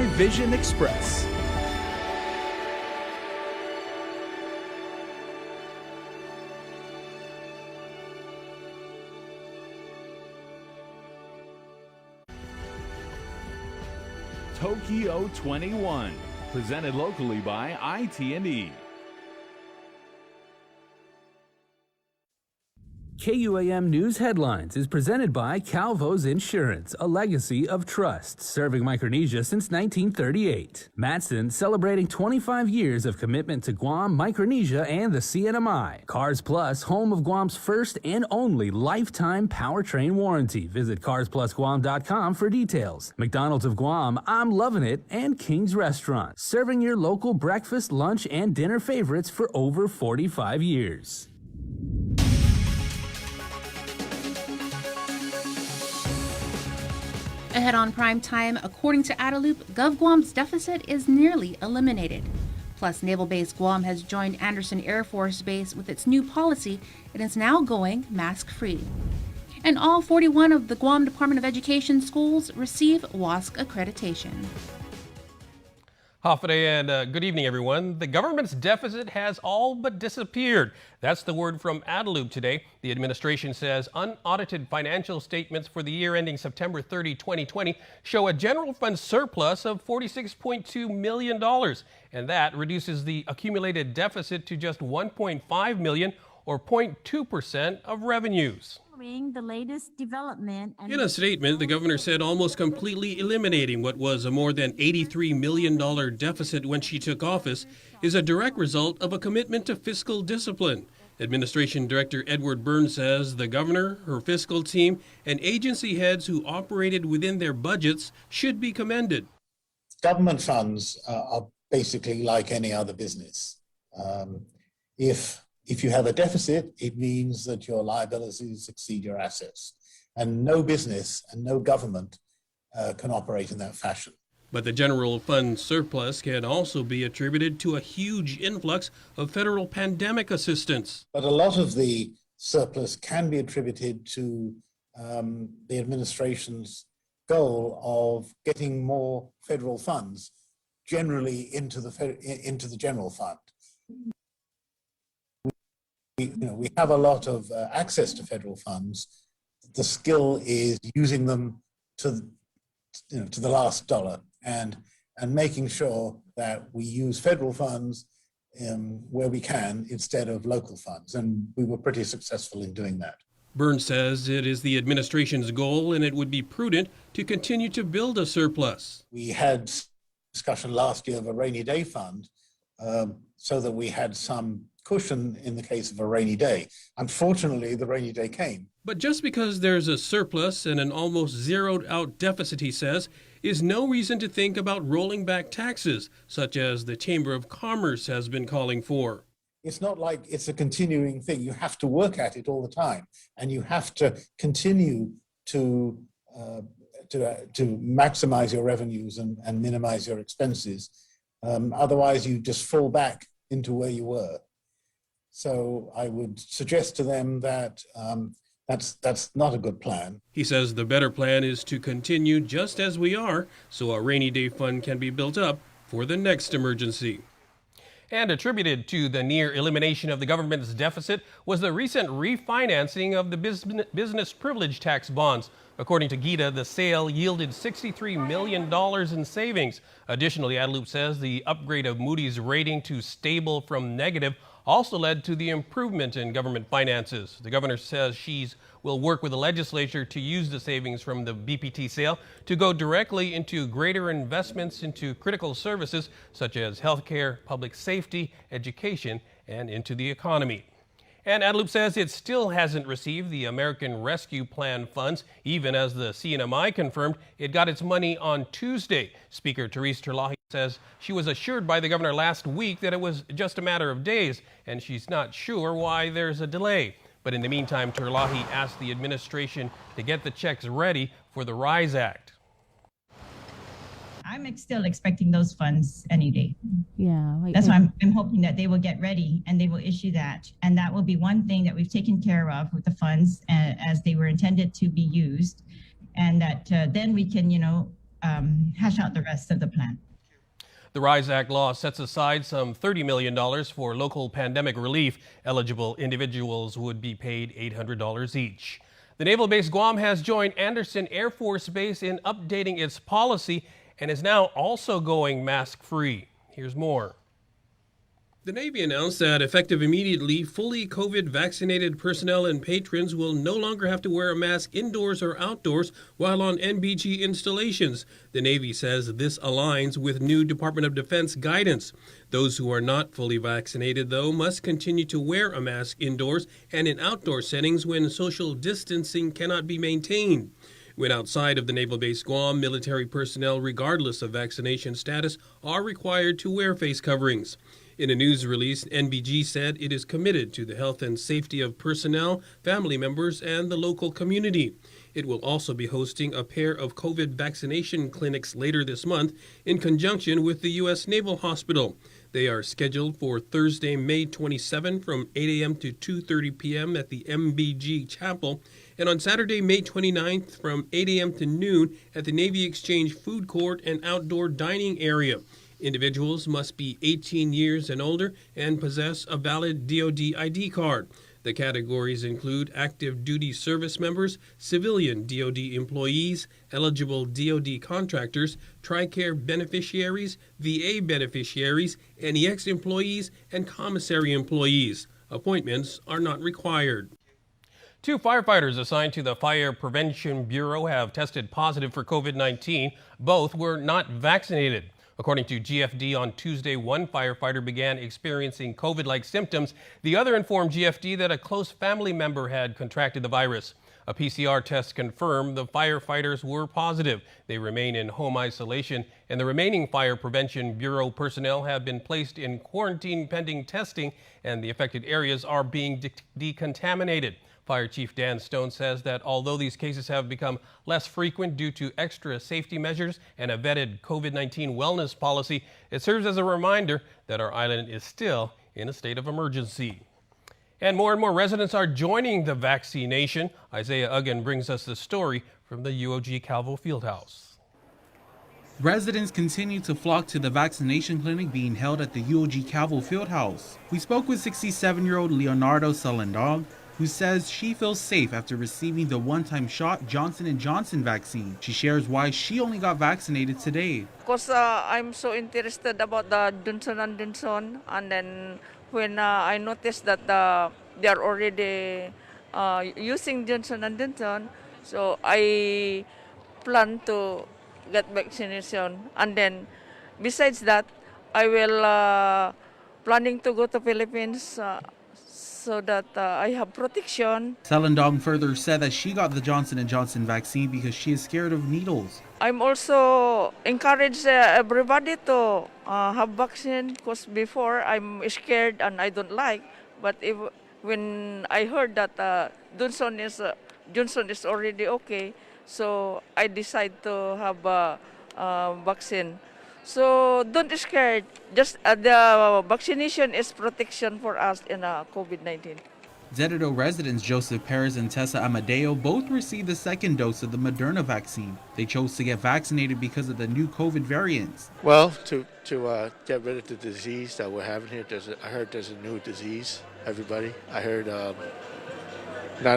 My Vision Express. Tokyo 21, presented locally by IT&E. KUAM News Headlines is presented by Calvo's Insurance, a legacy of trust, serving Micronesia since 1938. Matson, celebrating 25 years of commitment to Guam, Micronesia, and the CNMI. Cars Plus, home of Guam's first and only lifetime powertrain warranty. Visit carsplusguam.com for details. McDonald's of Guam, I'm loving it, and King's Restaurant, serving your local breakfast, lunch, and dinner favorites for over 45 years. Ahead on prime time, according to Adaloop, GovGuam's deficit is nearly eliminated. Plus, Naval Base Guam has joined Andersen Air Force Base with its new policy and is now going mask-free. And all 41 of the Guam Department of Education schools receive WASC accreditation. Hafide and good evening, everyone. The government's deficit has all but disappeared. That's the word from Adaloop today. The administration says unaudited financial statements for the year ending September 30, 2020 show a general fund surplus of $46.2 million, and that reduces the accumulated deficit to just $1.5 million or 0.2% of revenues. The latest development. In a statement, the governor said almost completely eliminating what was a more than $83 million deficit when she took office is a direct result of a commitment to fiscal discipline. Administration Director Edward Burns says the governor, her fiscal team, and agency heads who operated within their budgets should be commended. Government funds are basically like any other business. If you have a deficit, it means that your liabilities exceed your assets. And no business and no government can operate in that fashion. But the general fund surplus can also be attributed to a huge influx of federal pandemic assistance. But a lot of the surplus can be attributed to the administration's goal of getting more federal funds generally into the general fund. We have a lot of access to federal funds. The skill is using them to the last dollar and making sure that we use federal funds where we can instead of local funds. And we were pretty successful in doing that. Burns says it is the administration's goal and it would be prudent to continue to build a surplus. We had discussion last year of a rainy day fund so that we had some cushion in the case of a rainy day. Unfortunately, the rainy day came. But just because there's a surplus and an almost zeroed out deficit, he says, is no reason to think about rolling back taxes, such as the Chamber of Commerce has been calling for. It's not like it's a continuing thing. You have to work at it all the time, and you have to continue to maximize your revenues and minimize your expenses. Otherwise, you just fall back into where you were. So I would suggest to them that that's not a good plan. He says the better plan is to continue just as we are so a rainy day fund can be built up for the next emergency. And attributed to the near elimination of the government's deficit was the recent refinancing of the business privilege tax bonds. According to Gita, the sale yielded $63 million in savings. Additionally, Adaloop says the upgrade of Moody's rating to stable from negative also led to the improvement in government finances. The governor says she will work with the legislature to use the savings from the BPT sale to go directly into greater investments into critical services such as healthcare, public safety, education, and into the economy. And Adaloop says it still hasn't received the American Rescue Plan funds, even as the CNMI confirmed it got its money on Tuesday. Speaker Therese Terlahi says she was assured by the governor last week that it was just a matter of days, and she's not sure why there's a delay. But in the meantime, Terlahi asked the administration to get the checks ready for the RISE Act. I'm still expecting those funds any day. Yeah. That's why I'm hoping that they will get ready and they will issue that. And that will be one thing that we've taken care of with the funds as they were intended to be used. And that then we can, hash out the rest of the plan. The RISE Act law sets aside some $30 million for local pandemic relief. Eligible individuals would be paid $800 each. The Naval Base Guam has joined Andersen Air Force Base in updating its policy and is now also going mask-free. Here's more. The Navy announced that effective immediately, fully COVID vaccinated personnel and patrons will no longer have to wear a mask indoors or outdoors while on NBG installations. The Navy says this aligns with new Department of Defense guidance. Those who are not fully vaccinated, though, must continue to wear a mask indoors and in outdoor settings when social distancing cannot be maintained. When outside of the Naval Base Guam, military personnel, regardless of vaccination status, are required to wear face coverings. In a news release, NBG said it is committed to the health and safety of personnel, family members, and the local community. It will also be hosting a pair of COVID vaccination clinics later this month in conjunction with the U.S. Naval Hospital. They are scheduled for Thursday, May 27 from 8 a.m. to 2:30 p.m. at the MBG Chapel, and on Saturday, May 29th from 8 a.m. to noon at the Navy Exchange Food Court and Outdoor Dining Area. Individuals must be 18 years and older and possess a valid DoD ID card. The categories include active duty service members, civilian DoD employees, eligible DoD contractors, TRICARE beneficiaries, VA beneficiaries, NEX employees, and commissary employees. Appointments are not required. 2 firefighters assigned to the Fire Prevention Bureau have tested positive for COVID-19. Both were not vaccinated. According to GFD, on Tuesday, one firefighter began experiencing COVID-like symptoms. The other informed GFD that a close family member had contracted the virus. A PCR test confirmed the firefighters were positive. They remain in home isolation, and the remaining Fire Prevention Bureau personnel have been placed in quarantine pending testing, and the affected areas are being decontaminated. Fire Chief Dan Stone says that although these cases have become less frequent due to extra safety measures and a vetted COVID-19 wellness policy, it serves as a reminder that our island is still in a state of emergency. And more residents are joining the vaccination. Isaiah Uggan brings us the story from the UOG Calvo Fieldhouse. Residents continue to flock to the vaccination clinic being held at the UOG Calvo Fieldhouse. We spoke with 67-year-old Leonardo Salendog, who says she feels safe after receiving the one-time shot Johnson & Johnson vaccine. She shares why she only got vaccinated today. Because I'm so interested about the Johnson & Johnson, and then when I noticed that they are already using Johnson & Johnson, so I plan to get vaccination. And then besides that, I will planning to go to Philippines so that I have protection. Salendong further said that she got the Johnson & Johnson vaccine because she is scared of needles. I'm also encourage everybody to have vaccine, because before I'm scared and I don't like. But when I heard that Johnson is already okay, so I decide to have a vaccine. So don't be scared. Just the vaccination is protection for us in COVID-19. Zededo residents Joseph Perez and Tessa Amadeo both received the second dose of the Moderna vaccine. They chose to get vaccinated because of the new COVID variants. Well, to get rid of the disease that we're having here, I heard there's a new disease. Everybody, I heard not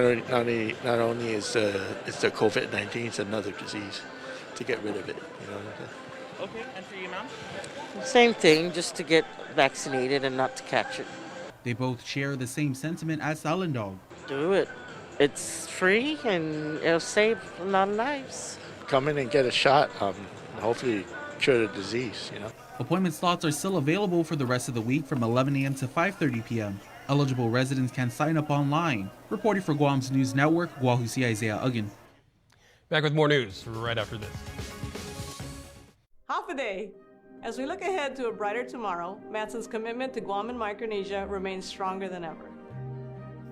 only is it's the COVID-19, it's another disease. To get rid of it, you know. Okay, and for you, ma'am? Same thing, just to get vaccinated and not to catch it. They both share the same sentiment as Salendog. Do it. It's free and it'll save a lot of lives. Come in and get a shot, hopefully cure the disease, you know. Appointment slots are still available for the rest of the week from 11 a.m. to 5:30 p.m. Eligible residents can sign up online. Reporting for Guam's News Network, Guahusi Isaiah Uggan. Back with more news right after this. Half a day. As we look ahead to a brighter tomorrow, Matson's commitment to Guam and Micronesia remains stronger than ever.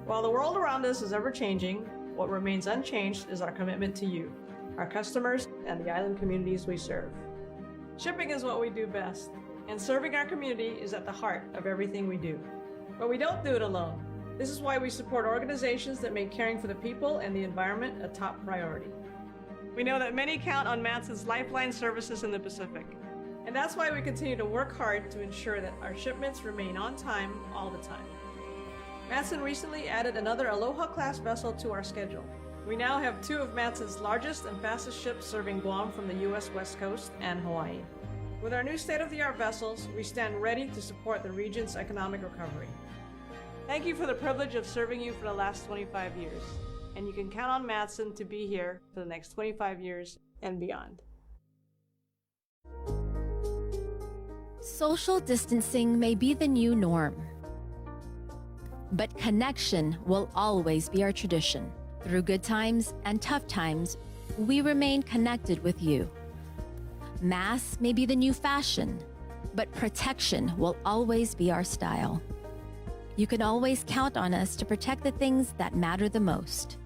While the world around us is ever-changing, what remains unchanged is our commitment to you, our customers, and the island communities we serve. Shipping is what we do best, and serving our community is at the heart of everything we do. But we don't do it alone. This is why we support organizations that make caring for the people and the environment a top priority. We know that many count on Matson's lifeline services in the Pacific. And that's why we continue to work hard to ensure that our shipments remain on time all the time. Matson recently added another Aloha-class vessel to our schedule. We now have 2 of Matson's largest and fastest ships serving Guam from the U.S. West Coast and Hawaii. With our new state-of-the-art vessels, we stand ready to support the region's economic recovery. Thank you for the privilege of serving you for the last 25 years, and you can count on Matson to be here for the next 25 years and beyond. Social distancing may be the new norm, but connection will always be our tradition. Through good times and tough times, we remain connected with you. Masks may be the new fashion, but protection will always be our style. You can always count on us to protect the things that matter the most.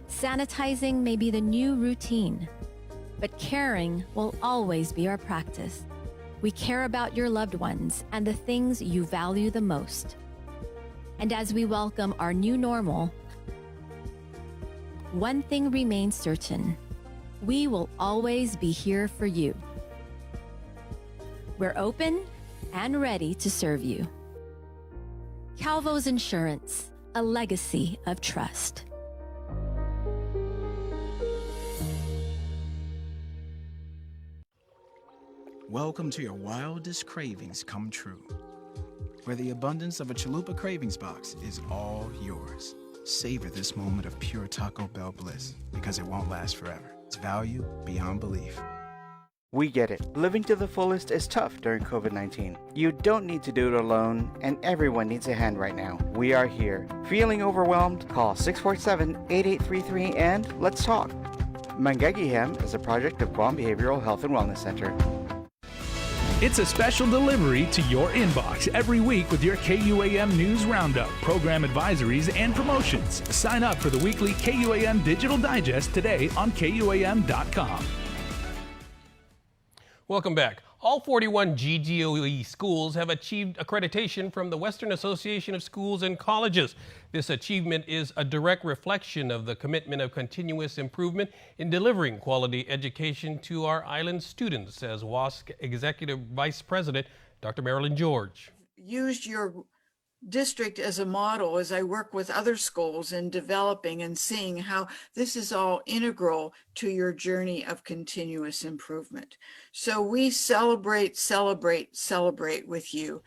Sanitizing may be the new routine, but caring will always be our practice. We care about your loved ones and the things you value the most. And as we welcome our new normal, one thing remains certain: we will always be here for you. We're open and ready to serve you. Calvo's Insurance, a legacy of trust. Welcome to your wildest cravings come true, where the abundance of a Chalupa Cravings Box is all yours. Savor this moment of pure Taco Bell bliss, because it won't last forever. It's value beyond belief. We get it. Living to the fullest is tough during COVID-19. You don't need to do it alone, and everyone needs a hand right now. We are here. Feeling overwhelmed? Call 647-8833 and let's talk. Mangagihem is a project of Guam Behavioral Health and Wellness Center. It's a special delivery to your inbox every week with your KUAM News Roundup, program advisories, and promotions. Sign up for the weekly KUAM Digital Digest today on KUAM.com. Welcome back. All 41 GDOE schools have achieved accreditation from the Western Association of Schools and Colleges. This achievement is a direct reflection of the commitment of continuous improvement in delivering quality education to our island students, says WASC Executive Vice President Dr. Marilyn George. Used your district as a model as I work with other schools in developing and seeing how this is all integral to your journey of continuous improvement. So we celebrate with you.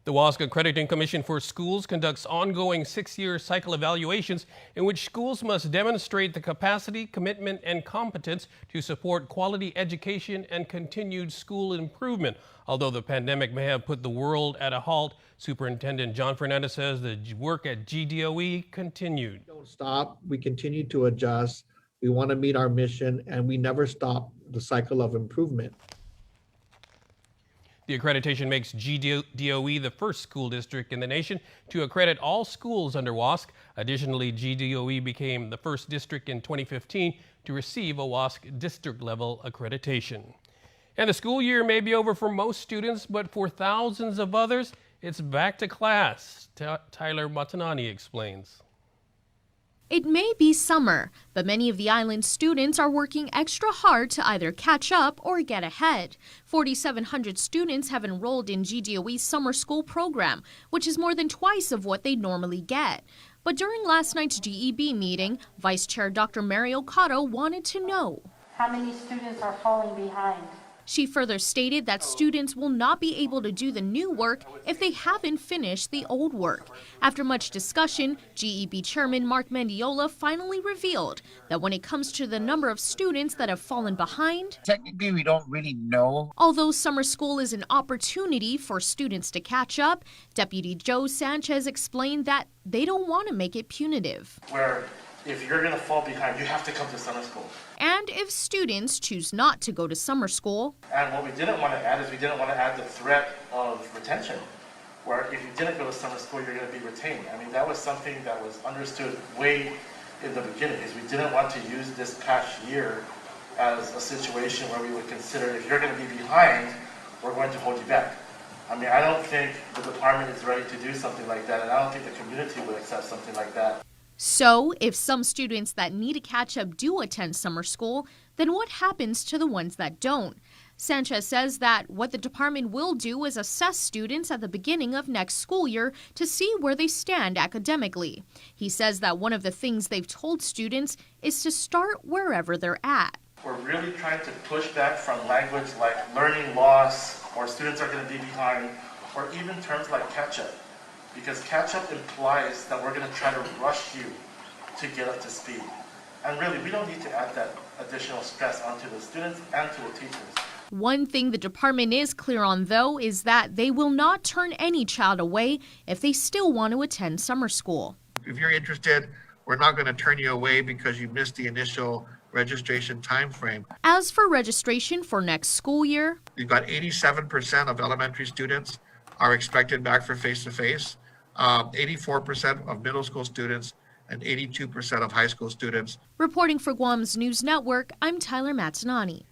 The WASC Accrediting Commission for Schools conducts ongoing 6-year cycle evaluations in which schools must demonstrate the capacity, commitment, and competence to support quality education and continued school improvement. Although the pandemic may have put the world at a halt, Superintendent John Fernandez says the work at GDOE continued. Don't stop. We continue to adjust. We want to meet our mission, and we never stop the cycle of improvement. The accreditation makes GDOE the first school district in the nation to accredit all schools under WASC. Additionally, GDOE became the first district in 2015 to receive a WASC district-level accreditation. And the school year may be over for most students, but for thousands of others, it's back to class. Tyler Matanani explains. It may be summer, but many of the island students are working extra hard to either catch up or get ahead. 4,700 students have enrolled in GDOE's summer school program, which is more than twice of what they normally get. But during last night's GEB meeting, Vice Chair Dr. Mary Okado wanted to know how many students are falling behind. She further stated that students will not be able to do the new work if they haven't finished the old work. After much discussion, GEB Chairman Mark Mendiola finally revealed that when it comes to the number of students that have fallen behind, technically we don't really know. Although summer school is an opportunity for students to catch up, Deputy Joe Sanchez explained that they don't want to make it punitive. Where if you're going to fall behind, you have to come to summer school. And if students choose not to go to summer school. And what we didn't want to add is we didn't want to add the threat of retention, where if you didn't go to summer school, you're going to be retained. I mean, that was something that was understood way in the beginning, is we didn't want to use this past year as a situation where we would consider if you're going to be behind, we're going to hold you back. I mean, I don't think the department is ready to do something like that, and I don't think the community would accept something like that. So, if some students that need a catch-up do attend summer school, then what happens to the ones that don't? Sanchez says that what the department will do is assess students at the beginning of next school year to see where they stand academically. He says that one of the things they've told students is to start wherever they're at. We're really trying to push back from language like learning loss, or students are going to be behind, or even terms like catch-up. Because catch-up implies that we're going to try to rush you to get up to speed. And really, we don't need to add that additional stress onto the students and to the teachers. One thing the department is clear on, though, is that they will not turn any child away if they still want to attend summer school. If you're interested, we're not going to turn you away because you missed the initial registration time frame. As for registration for next school year, we've got 87% of elementary students are expected back for face-to-face, 84% of middle school students, and 82% of high school students. Reporting for Guam's News Network, I'm Tyler Matsanani.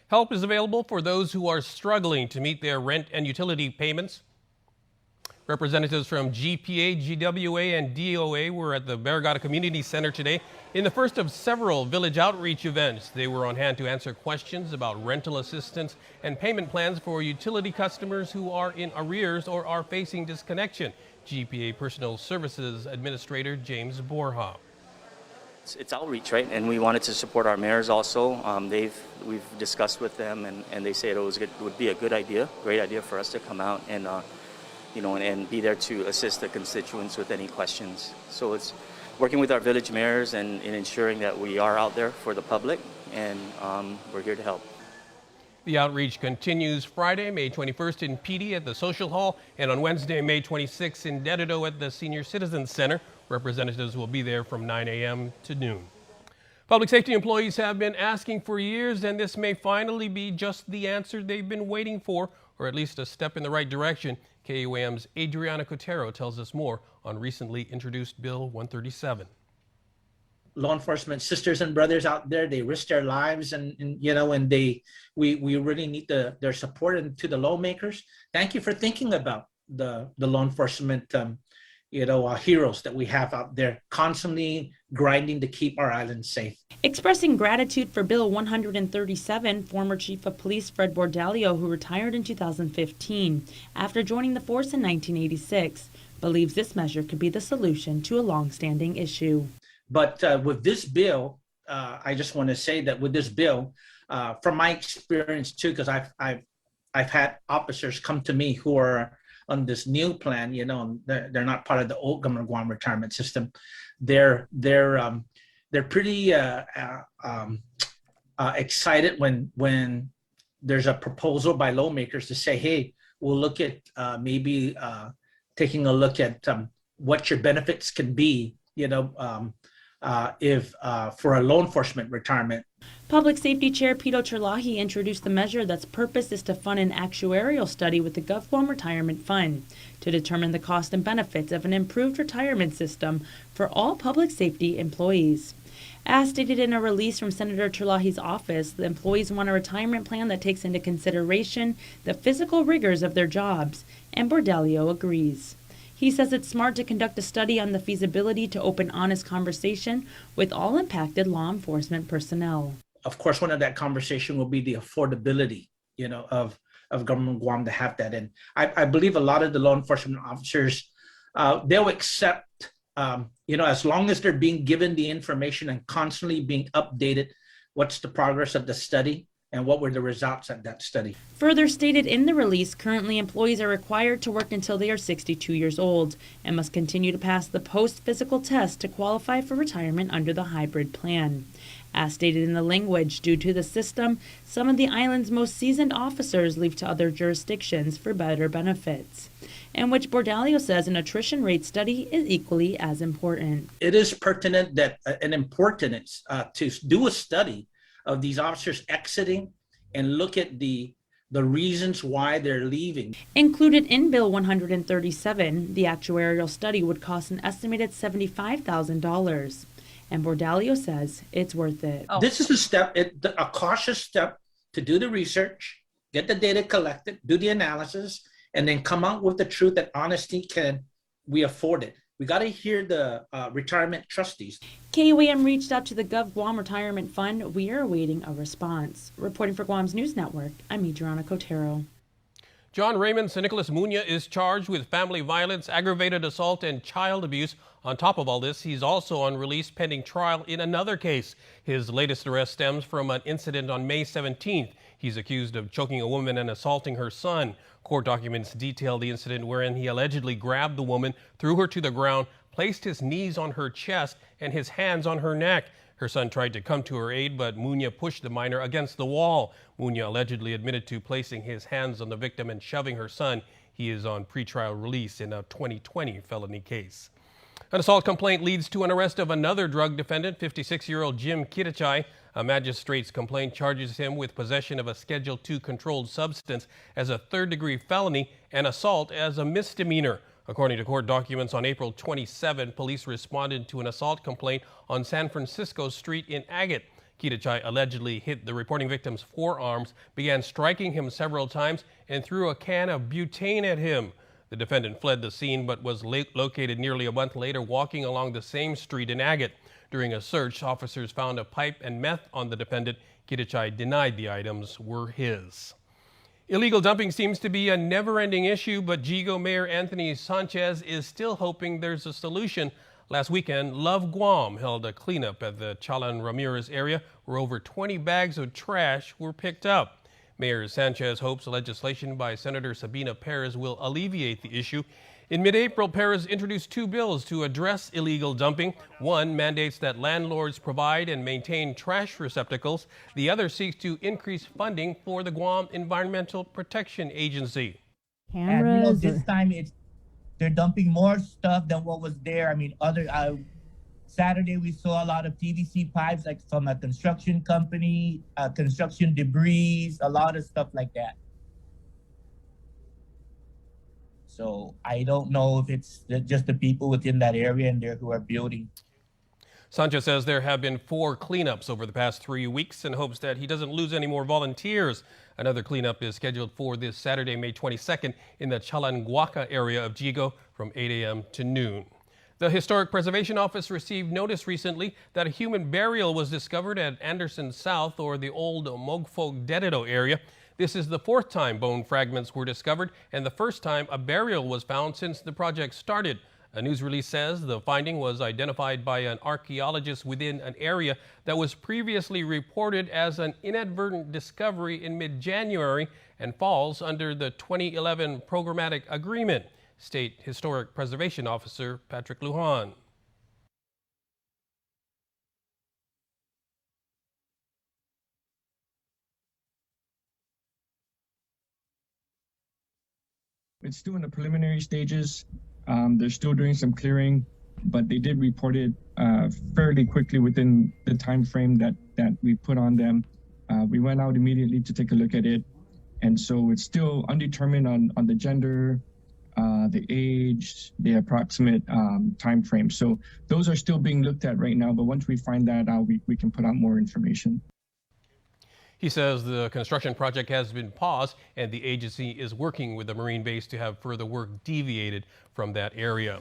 Help is available for those who are struggling to meet their rent and utility payments. Representatives from GPA, GWA, and DOA were at the Barrigada Community Center today in the first of several village outreach events. They were on hand to answer questions about rental assistance and payment plans for utility customers who are in arrears or are facing disconnection. GPA Personal Services Administrator James Borja. It's outreach, right? And we wanted to support our mayors also. We've discussed with them, and they said it would be a good idea, great idea for us to come out and and be there to assist the constituents with any questions. So it's working with our village mayors and ensuring that we are out there for the public, and we're here to help. The outreach continues Friday, May 21st in PD at the Social Hall, and on Wednesday, May 26th in Dededo at the Senior Citizens Center. Representatives will be there from 9 a.m. to noon. Public safety employees have been asking for years, and this may finally be just the answer they've been waiting for, or at least a step in the right direction. KUAM's Adriana Cotero tells us more on recently introduced Bill 137. Law enforcement sisters and brothers out there, they risk their lives, and we really need their support. And to the lawmakers, thank you for thinking about the law enforcement heroes that we have out there constantly grinding to keep our island safe. Expressing gratitude for Bill 137, former Chief of Police Fred Bordalio, who retired in 2015 after joining the force in 1986, believes this measure could be the solution to a long-standing issue. But with this bill, I just want to say that with this bill, from my experience too, because I've had officers come to me who are on this new plan, and they're not part of the old Government Guam retirement system. They're pretty excited when there's a proposal by lawmakers to say, hey, we'll look at maybe taking a look at what your benefits can be, if for a law enforcement retirement. Public Safety Chair Pito Cherlahi introduced the measure that's purpose is to fund an actuarial study with the GovGuam Retirement Fund to determine the cost and benefits of an improved retirement system for all public safety employees. As stated in a release from Senator Cherlahi's office, the employees want a retirement plan that takes into consideration the physical rigors of their jobs, and Bordalio agrees. He says it's smart to conduct a study on the feasibility to open honest conversation with all impacted law enforcement personnel. Of course, one of that conversation will be the affordability, of Government Guam to have that. And I believe a lot of the law enforcement officers, they'll accept, as long as they're being given the information and constantly being updated, what's the progress of the study and what were the results of that study. Further stated in the release, currently employees are required to work until they are 62 years old and must continue to pass the post-physical test to qualify for retirement under the hybrid plan. As stated in the language, due to the system, some of the island's most seasoned officers leave to other jurisdictions for better benefits, in which Bordalio says an attrition rate study is equally as important. It is pertinent that and important to do a study of these officers exiting and look at the reasons why they're leaving. Included in Bill 137, the actuarial study would cost an estimated $75,000. And Bordalio says it's worth it. This is a cautious step to do the research, get the data collected, do the analysis, and then come out with the truth that honesty we afford it. We got to hear the retirement trustees. KUAM reached out to the GovGuam Retirement Fund. We are awaiting a response. Reporting for Guam's News Network, I'm Adriana Cotero. John Raymond San Nicolas Muña is charged with family violence, aggravated assault, and child abuse. On top of all this, he's also on release pending trial in another case. His latest arrest stems from an incident on May 17th. He's accused of choking a woman and assaulting her son. Court documents detail the incident wherein he allegedly grabbed the woman, threw her to the ground, placed his knees on her chest and his hands on her neck. Her son tried to come to her aid, but Muña pushed the minor against the wall. Muña allegedly admitted to placing his hands on the victim and shoving her son. He is on pretrial release in a 2020 felony case. An assault complaint leads to an arrest of another drug defendant, 56-year-old Jim Kitachai. A magistrate's complaint charges him with possession of a Schedule II controlled substance as a third-degree felony and assault as a misdemeanor. According to court documents, on April 27, police responded to an assault complaint on San Francisco Street in Agate. Kitachai allegedly hit the reporting victim's forearms, began striking him several times, and threw a can of butane at him. The defendant fled the scene but was located nearly a month later walking along the same street in Agate. During a search, officers found a pipe and meth on the defendant. Kitachai denied the items were his. Illegal dumping seems to be a never-ending issue, but Jigo Mayor Anthony Sanchez is still hoping there's a solution. Last weekend, Love Guam held a cleanup at the Chalan Ramirez area where over 20 bags of trash were picked up. Mayor Sanchez hopes legislation by Senator Sabina Perez will alleviate the issue. In mid-April, Perez introduced two bills to address illegal dumping. One mandates that landlords provide and maintain trash receptacles. The other seeks to increase funding for the Guam Environmental Protection Agency. And this time they're dumping more stuff than what was there. I mean, Saturday we saw a lot of PVC pipes, like from a construction company, construction debris, a lot of stuff like that. So I don't know if it's just the people within that area and there who are building. Sanchez says there have been 4 cleanups over the past 3 weeks and hopes that he doesn't lose any more volunteers. Another cleanup is scheduled for this Saturday, May 22nd in the Chalanguaca area of Jigo from 8 a.m. to noon. The Historic Preservation Office received notice recently that a human burial was discovered at Anderson South, or the old Mogfog Dedito area. This is the 4th time bone fragments were discovered and the first time a burial was found since the project started. A news release says the finding was identified by an archaeologist within an area that was previously reported as an inadvertent discovery in mid-January and falls under the 2011 programmatic agreement. State Historic Preservation Officer Patrick Lujan. It's still in the preliminary stages. They're still doing some clearing, but they did report it fairly quickly within the time frame that we put on them. We went out immediately to take a look at it, and so it's still undetermined on the gender, the age, the approximate time frame. So those are still being looked at right now, but once we find that out, we can put out more information. He says the construction project has been paused and the agency is working with the Marine base to have further work deviated from that area.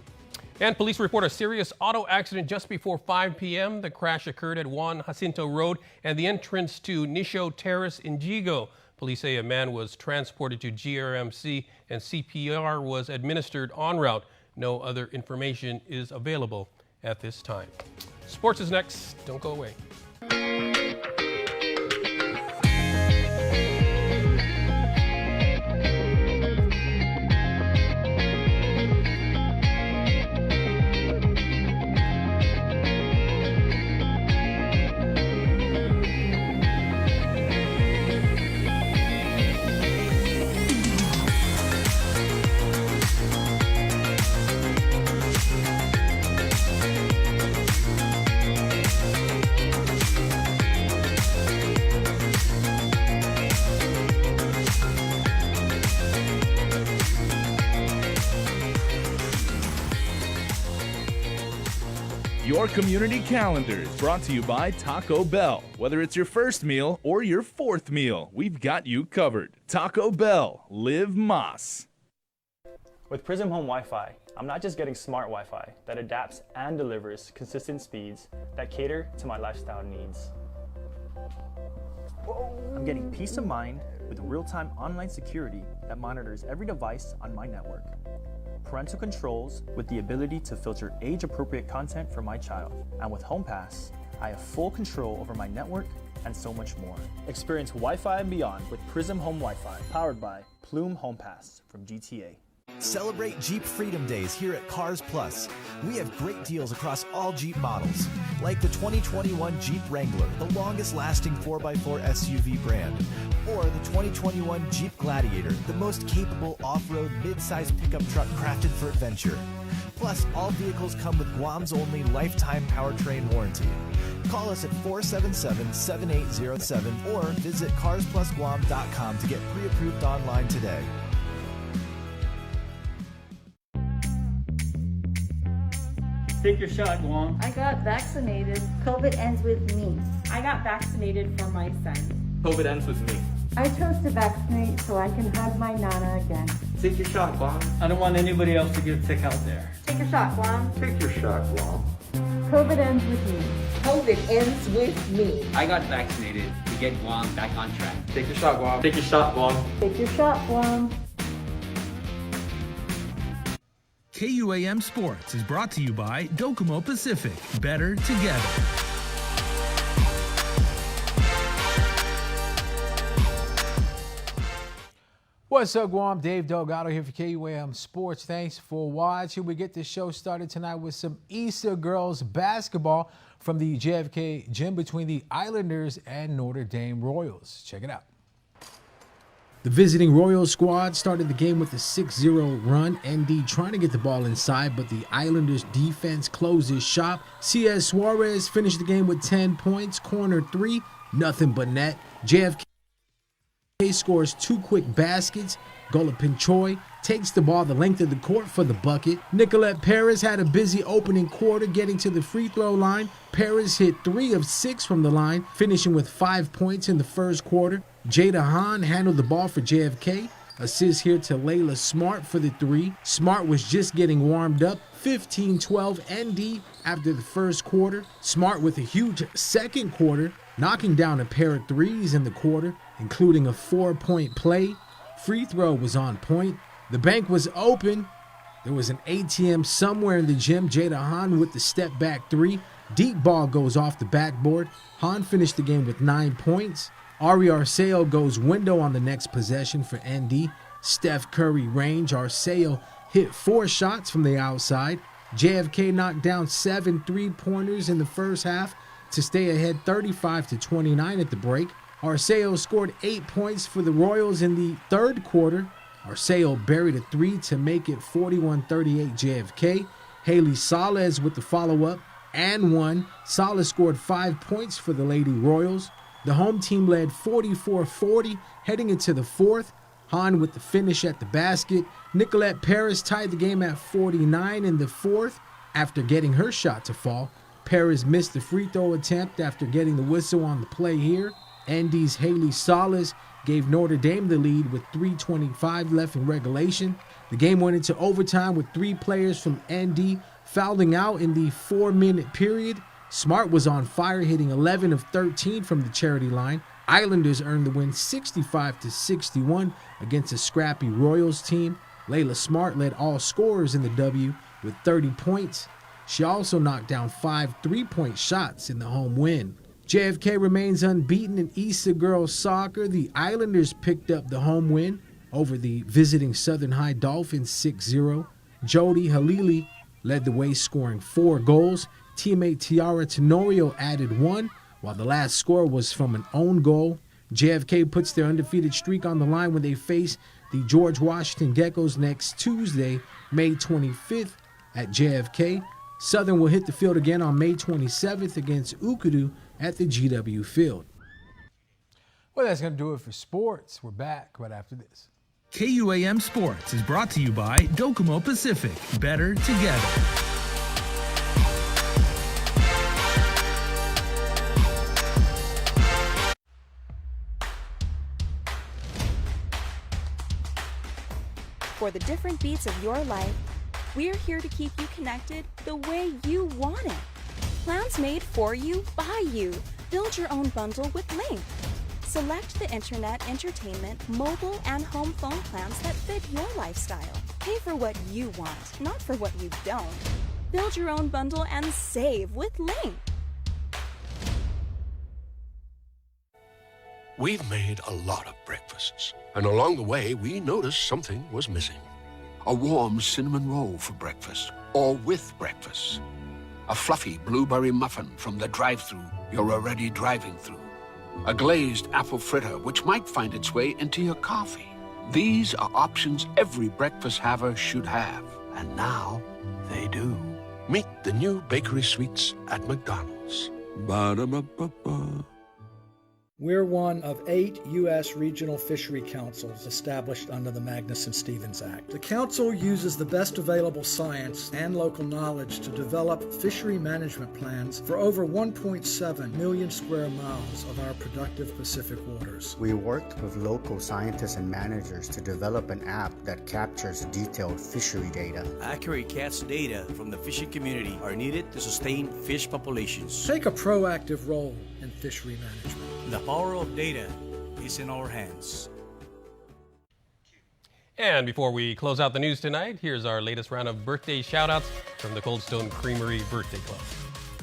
And police report a serious auto accident just before 5 p.m. The crash occurred at Juan Jacinto Road and the entrance to Nisho Terrace in Jigo. Police say a man was transported to GRMC and CPR was administered en route. No other information is available at this time. Sports is next. Don't go away. Your community calendar is brought to you by Taco Bell. Whether it's your first meal or your 4th meal, we've got you covered. Taco Bell, live Mas. With Prism Home Wi-Fi, I'm not just getting smart Wi-Fi that adapts and delivers consistent speeds that cater to my lifestyle needs. I'm getting peace of mind with real-time online security that monitors every device on my network. Parental controls with the ability to filter age-appropriate content for my child. And with HomePass, I have full control over my network and so much more. Experience Wi-Fi and beyond with Prism Home Wi-Fi, powered by Plume HomePass from GTA. Celebrate Jeep Freedom Days here at Cars Plus. We have great deals across all Jeep models, like the 2021 Jeep Wrangler, the longest-lasting 4x4 SUV brand, or the 2021 Jeep Gladiator, the most capable off-road mid-size pickup truck crafted for adventure. Plus, all vehicles come with Guam's only lifetime powertrain warranty. Call us at 477-7807 or visit carsplusguam.com to get pre-approved online today. Take your shot, Guam. I got vaccinated. COVID ends with me. I got vaccinated for my son. COVID ends with me. I chose to vaccinate so I can hug my Nana again. Take your shot, Guam. I don't want anybody else to get sick out there. Take your shot, Guam. Take your shot, Guam. COVID ends with me. COVID ends with me. I got vaccinated to get Guam back on track. Take your shot, Guam. Take your shot, Guam. Take your shot, Guam. KUAM Sports is brought to you by Docomo Pacific. Better together. What's up, Guam? Dave Delgado here for KUAM Sports. Thanks for watching. We get the show started tonight with some Easter girls basketball from the JFK gym between the Islanders and Notre Dame Royals. Check it out. The visiting Royals squad started the game with a 6-0 run. ND trying to get the ball inside, but the Islanders defense closes shop. C.S. Suarez finished the game with 10 points. Corner 3, nothing but net. JFK scores 2 quick baskets. Golapin Choi takes the ball the length of the court for the bucket. Nicolette Perez had a busy opening quarter getting to the free throw line. Perez hit 3 of 6 from the line, finishing with 5 points in the first quarter. Jada Hahn handled the ball for JFK. Assist here to Layla Smart for the 3. Smart was just getting warmed up. 15-12 ND after the first quarter. Smart with a huge second quarter, knocking down a pair of threes in the quarter, including a 4-point play. Free throw was on point. The bank was open. There was an ATM somewhere in the gym. Jada Hahn with the step back 3. Deep ball goes off the backboard. Hahn finished the game with 9 points. Ari Arceo goes window on the next possession for ND. Steph Curry range. Arceo hit 4 shots from the outside. JFK knocked down 7 3-pointers in the first half to stay ahead 35-29 at the break. Arceo scored 8 points for the Royals in the third quarter. Arceo buried a 3 to make it 41-38 JFK. Haley Salas with the follow-up and 1. Salas scored 5 points for the Lady Royals. The home team led 44-40 heading into the fourth. Hahn with the finish at the basket. Nicolette Perez tied the game at 49 in the fourth after getting her shot to fall. Perez missed the free throw attempt after getting the whistle on the play here. ND's Haley Salas gave Notre Dame the lead with 3:25 left in regulation. The game went into overtime with 3 players from ND fouling out in the 4-minute period. Smart was on fire, hitting 11 of 13 from the charity line. Islanders earned the win 65-61 against a scrappy Royals team. Layla Smart led all scorers in the W with 30 points. She also knocked down 5 3-point shots in the home win. JFK remains unbeaten in Easter girls soccer. The Islanders picked up the home win over the visiting Southern High Dolphins 6-0. Jody Halili led the way, scoring 4 goals. Teammate Tiara Tenorio added 1, while the last score was from an own goal. JFK puts their undefeated streak on the line when they face the George Washington Geckos next Tuesday, May 25th at JFK. Southern will hit the field again on May 27th against Ukudu at the GW Field. Well, that's going to do it for sports. We're back right after this. KUAM Sports is brought to you by Docomo Pacific. Better together. For the different beats of your life, We're here to keep you connected the way you want it. Plans made for you, by you. Build your own bundle with Link. Select the internet, entertainment, mobile, and home phone plans that fit your lifestyle. Pay for what you want, not for what you don't. Build your own bundle and save with Link. We've made a lot of breakfasts, and along the way, we noticed something was missing. A warm cinnamon roll for breakfast, or with breakfast. A fluffy blueberry muffin from the drive-thru you're already driving through. A glazed apple fritter, which might find its way into your coffee. These are options every breakfast haver should have, and now they do. Meet the new bakery sweets at McDonald's. Ba-da-ba-ba-ba. We're one of 8 U.S. regional fishery councils established under the Magnuson-Stevens Act. The council uses the best available science and local knowledge to develop fishery management plans for over 1.7 million square miles of our productive Pacific waters. We worked with local scientists and managers to develop an app that captures detailed fishery data. Accurate catch data from the fishing community are needed to sustain fish populations. Take a proactive role in fishery management. The power of data is in our hands. And before we close out the news tonight, here's our latest round of birthday shout-outs from the Cold Stone Creamery Birthday Club.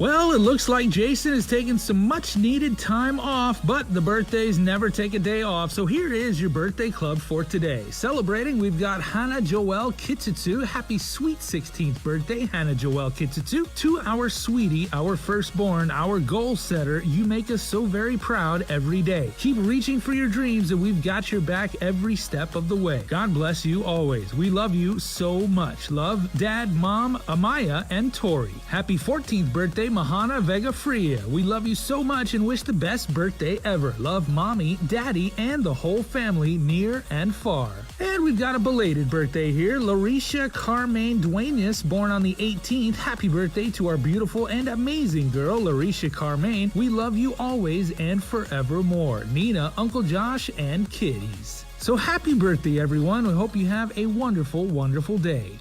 Well, it looks like Jason is taking some much-needed time off, but the birthdays never take a day off, so here is your birthday club for today. Celebrating, we've got Hannah Joelle Kitsutsu. Happy sweet 16th birthday, Hannah Joelle Kitsutsu. To our sweetie, our firstborn, our goal setter, you make us so very proud every day. Keep reaching for your dreams, and we've got your back every step of the way. God bless you always. We love you so much. Love, Dad, Mom, Amaya, and Tori. Happy 14th birthday, Mahana Vega Fria. We love you so much and wish the best birthday ever. Love Mommy, Daddy, and the whole family near and far. And we've got a belated birthday here. Larisha Carmaine Duenas, born on the 18th. Happy birthday to our beautiful and amazing girl, Larisha Carmaine. We love you always and forevermore. Nina, Uncle Josh, and kitties. So happy birthday, everyone. We hope you have a wonderful, wonderful day.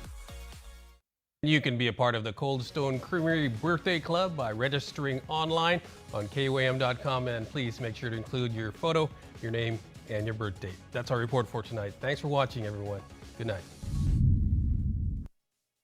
You can be a part of the Cold Stone Creamery Birthday Club by registering online on KUAM.com, and please make sure to include your photo, your name, and your birth date. That's our report for tonight. Thanks for watching, everyone. Good night.